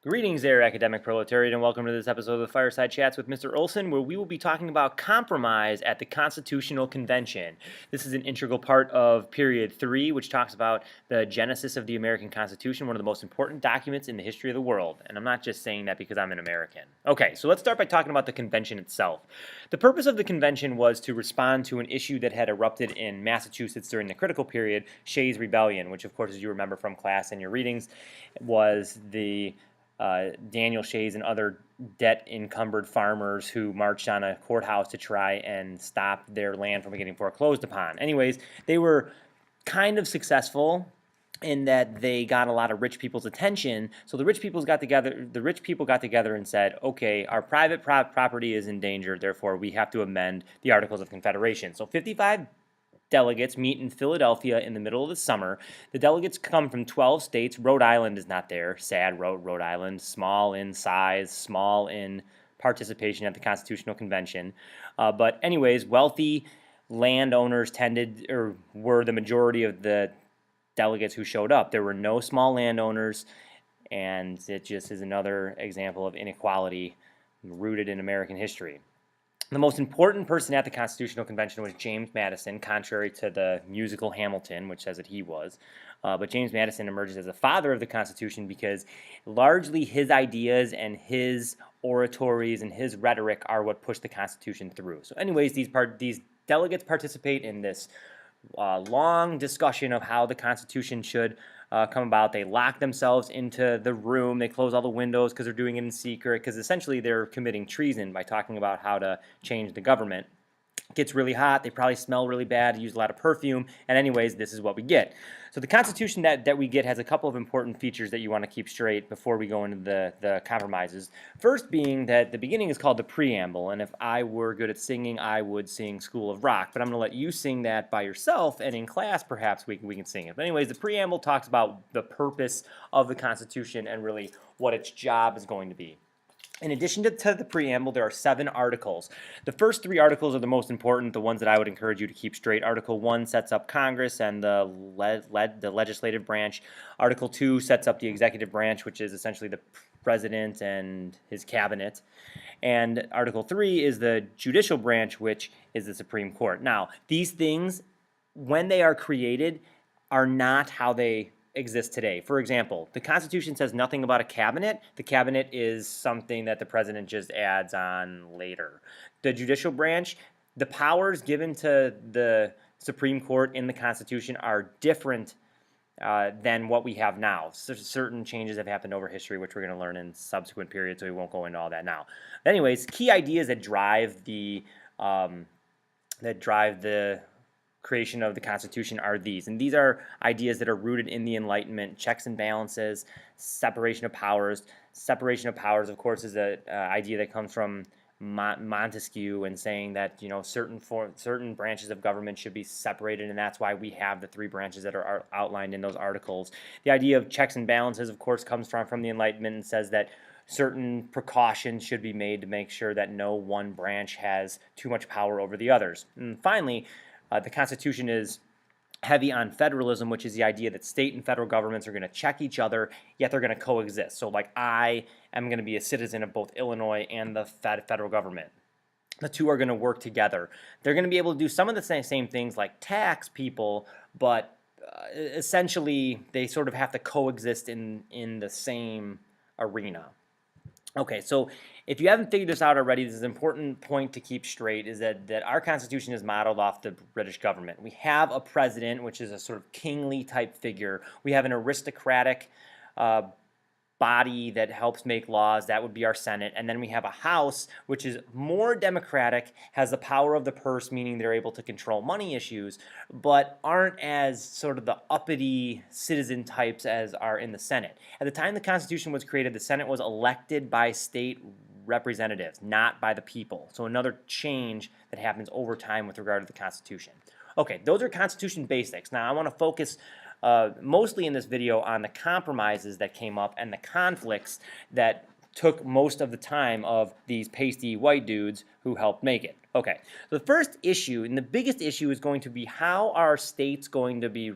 Greetings there, academic proletariat, and welcome to this episode of the Fireside Chats with Mr. Olson, where we will be talking about compromise at the Constitutional Convention. This is an integral part of Period 3, which talks about the genesis of the American Constitution, one of the most important documents in the history of the world. And I'm not just saying that because I'm an American. Okay, so let's start by talking about the convention itself. The purpose of the convention was to respond to an issue that had erupted in Massachusetts during the critical period, Shays' Rebellion, which, of course, as you remember from class and your readings, was the Daniel Shays and other debt-encumbered farmers who marched on a courthouse to try and stop their land from getting foreclosed upon. Anyways, they were kind of successful in that they got a lot of rich people's attention. So the rich people got together and said, okay, our private property is in danger, therefore we have to amend the Articles of Confederation. So 55 delegates meet in Philadelphia in the middle of the summer. The delegates come from 12 states. Rhode Island is not there. Sad Rhode Island. Small in size, small in participation at the Constitutional Convention. But anyways, wealthy landowners were the majority of the delegates who showed up. There were no small landowners, and it just is another example of inequality rooted in American history. The most important person at the Constitutional Convention was James Madison, contrary to the musical Hamilton, which says that he was. But James Madison emerges as the father of the Constitution because largely his ideas and his oratories and his rhetoric are what pushed the Constitution through. So anyways, these delegates participate in this long discussion of how the Constitution should come about. They lock themselves into the room. They close all the windows because they're doing it in secret, because essentially they're committing treason by talking about how to change the government. It gets really hot. They probably smell really bad, use a lot of perfume, and anyways, this is what we get. So the Constitution that we get has a couple of important features that you want to keep straight before we go into the compromises. First being that the beginning is called the preamble, and if I were good at singing, I would sing School of Rock, but I'm going to let you sing that by yourself, and in class perhaps we can sing it. But anyways, the preamble talks about the purpose of the Constitution and really what its job is going to be. In addition to the preamble, there are 7 articles. The first 3 articles are the most important, the ones that I would encourage you to keep straight. Article 1 sets up Congress and the legislative branch. Article 2 sets up the executive branch, which is essentially the president and his cabinet. And Article 3 is the judicial branch, which is the Supreme Court. Now, these things, when they are created, are not how they exist today. For example, the Constitution says nothing about a cabinet. The cabinet is something that the president just adds on later. The judicial branch, the powers given to the Supreme Court in the Constitution are different than what we have now. So certain changes have happened over history, which we're going to learn in subsequent periods, so we won't go into all that now. But anyways, key ideas that drive the creation of the Constitution are these. And these are ideas that are rooted in the Enlightenment: checks and balances, separation of powers. Separation of powers, of course, is an idea that comes from Montesquieu, and saying that certain branches of government should be separated, and that's why we have the 3 branches that are outlined in those articles. The idea of checks and balances, of course, comes from the Enlightenment and says that certain precautions should be made to make sure that no one branch has too much power over the others. And finally, the Constitution is heavy on federalism, which is the idea that state and federal governments are going to check each other, yet they're going to coexist. So like, I am going to be a citizen of both Illinois and the federal government. The two are going to work together. They're going to be able to do some of the same things like tax people, but essentially they sort of have to coexist in the same arena. Okay, so if you haven't figured this out already, this is an important point to keep straight, is that our Constitution is modeled off the British government. We have a president, which is a sort of kingly type figure. We have an aristocratic body that helps make laws. That would be our Senate. And then we have a House, which is more democratic, has the power of the purse, meaning they're able to control money issues, but aren't as sort of the uppity citizen types as are in the Senate. At the time the Constitution was created, the Senate was elected by state representatives, not by the people. So another change that happens over time with regard to the Constitution. Okay, those are Constitution basics. Now I want to focus mostly in this video on the compromises that came up and the conflicts that took most of the time of these pasty white dudes who helped make it. Okay, the first issue and the biggest issue is going to be, how are states going to be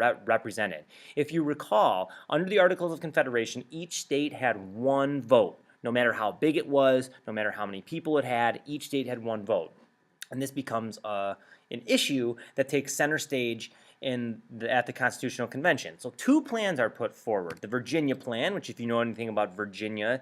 represented. If you recall, under the Articles of Confederation, each state had one vote. No matter how big it was, no matter how many people it had, each state had one vote. And this becomes an issue that takes center stage at the Constitutional Convention. So two plans are put forward. The Virginia Plan, which if you know anything about Virginia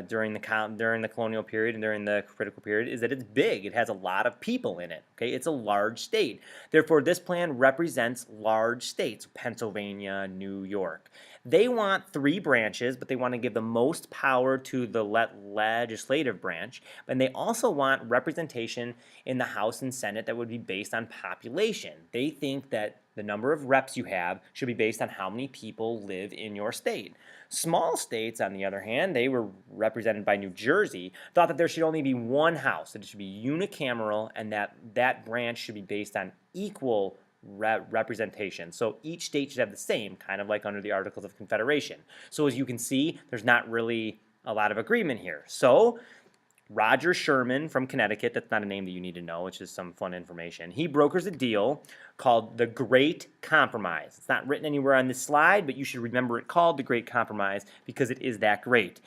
during the colonial period and during the critical period, is that it's big. It has a lot of people in it. Okay, it's a large state. Therefore, this plan represents large states: Pennsylvania, New York. They want three branches, but they want to give the most power to the legislative branch. And they also want representation in the House and Senate that would be based on population. They think that the number of reps you have should be based on how many people live in your state. Small states, on the other hand, they were represented by New Jersey, thought that there should only be one house, that it should be unicameral, and that branch should be based on equal representation. So each state should have the same, kind of like under the Articles of Confederation. So as you can see, there's not really a lot of agreement here. So Roger Sherman from Connecticut, that's not a name that you need to know, it's just some fun information. He brokers a deal called the Great Compromise. It's not written anywhere on this slide, but you should remember it called the Great Compromise because it is that great.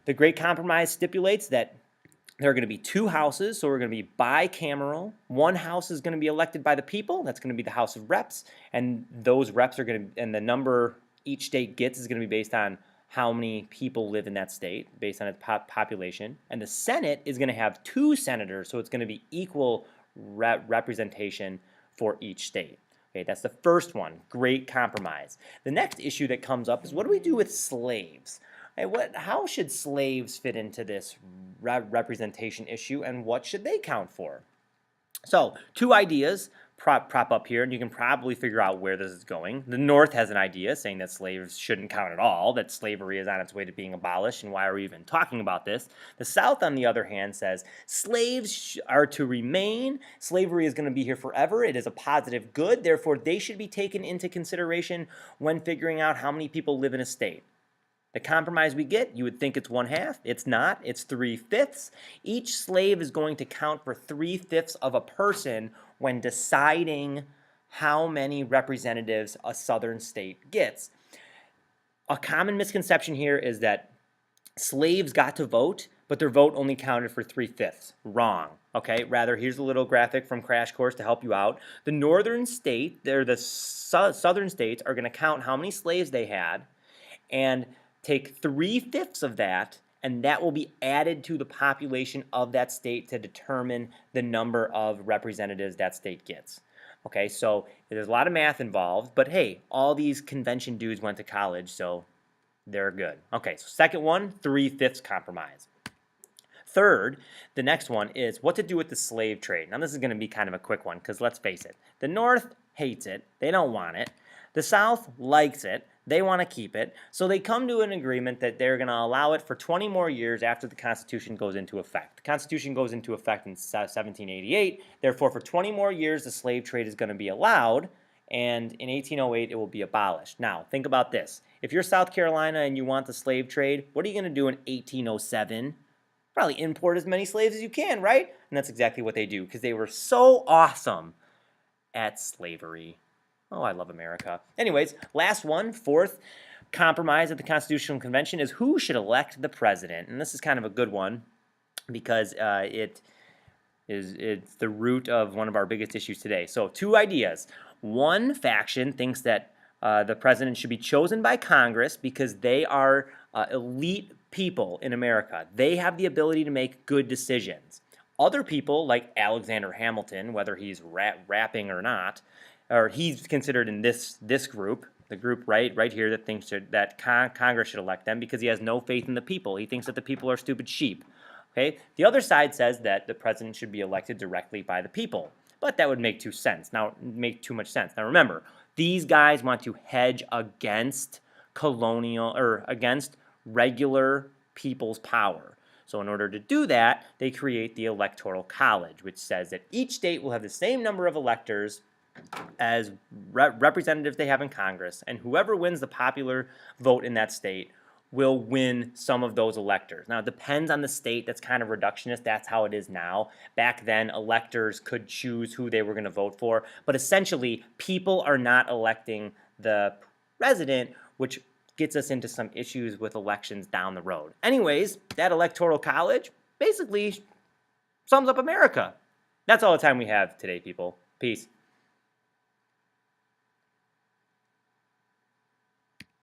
The Great Compromise stipulates that there are going to be two houses, so we're going to be bicameral. One house is going to be elected by the people, that's going to be the House of Reps, and those reps are going to, and the number each state gets is going to be based on how many people live in that state, based on its population. And the Senate is going to have two senators, so it's going to be equal representation for each state. Okay, that's the first one, Great Compromise. The next issue that comes up is, what do we do with slaves? How should slaves fit into this representation issue, and what should they count for? So, two ideas prop up here, and you can probably figure out where this is going. The North has an idea saying that slaves shouldn't count at all, that slavery is on its way to being abolished, and why are we even talking about this? The South, on the other hand, says slaves are to remain, slavery is going to be here forever, it is a positive good, therefore they should be taken into consideration when figuring out how many people live in a state. The compromise we get, you would think it's 1/2. It's not. It's 3/5. Each slave is going to count for 3/5 of a person when deciding how many representatives a southern state gets. A common misconception here is that slaves got to vote, but their vote only counted for 3/5. Wrong. Okay, rather, here's a little graphic from Crash Course to help you out. The northern state, the southern states, are going to count how many slaves they had and take 3/5 of that, and that will be added to the population of that state to determine the number of representatives that state gets. Okay, so there's a lot of math involved, but hey, all these convention dudes went to college, so they're good. Okay, so second one, 3/5 compromise. Third, the next one is what to do with the slave trade. Now, this is going to be kind of a quick one because let's face it, the North hates it. They don't want it. The South likes it. They want to keep it. So they come to an agreement that they're going to allow it for 20 more years after the Constitution goes into effect. The Constitution goes into effect in 1788. Therefore, for 20 more years, the slave trade is going to be allowed. And in 1808, it will be abolished. Now, think about this. If you're South Carolina and you want the slave trade, what are you going to do in 1807? Probably import as many slaves as you can, right? And that's exactly what they do because they were so awesome at slavery. Oh, I love America. Anyways, last one, fourth compromise at the Constitutional Convention is who should elect the president. And this is kind of a good one because it's the root of one of our biggest issues today. So two ideas. One faction thinks that the president should be chosen by Congress because they are elite people in America. They have the ability to make good decisions. Other people, like Alexander Hamilton, whether he's rapping or not, or he's considered in this group, the group right here that thinks that Congress should elect them because he has no faith in the people. He thinks that the people are stupid sheep. Okay? The other side says that the president should be elected directly by the people. But that would make too much sense. Now remember, these guys want to hedge against against regular people's power. So in order to do that, they create the Electoral College, which says that each state will have the same number of electors as representatives they have in Congress, and whoever wins the popular vote in that state will win some of those electors. Now, it depends on the state. That's kind of reductionist. That's how it is now. Back then, electors could choose who they were going to vote for, but essentially, people are not electing the president, which gets us into some issues with elections down the road. Anyways, that Electoral College basically sums up America. That's all the time we have today, people. Peace.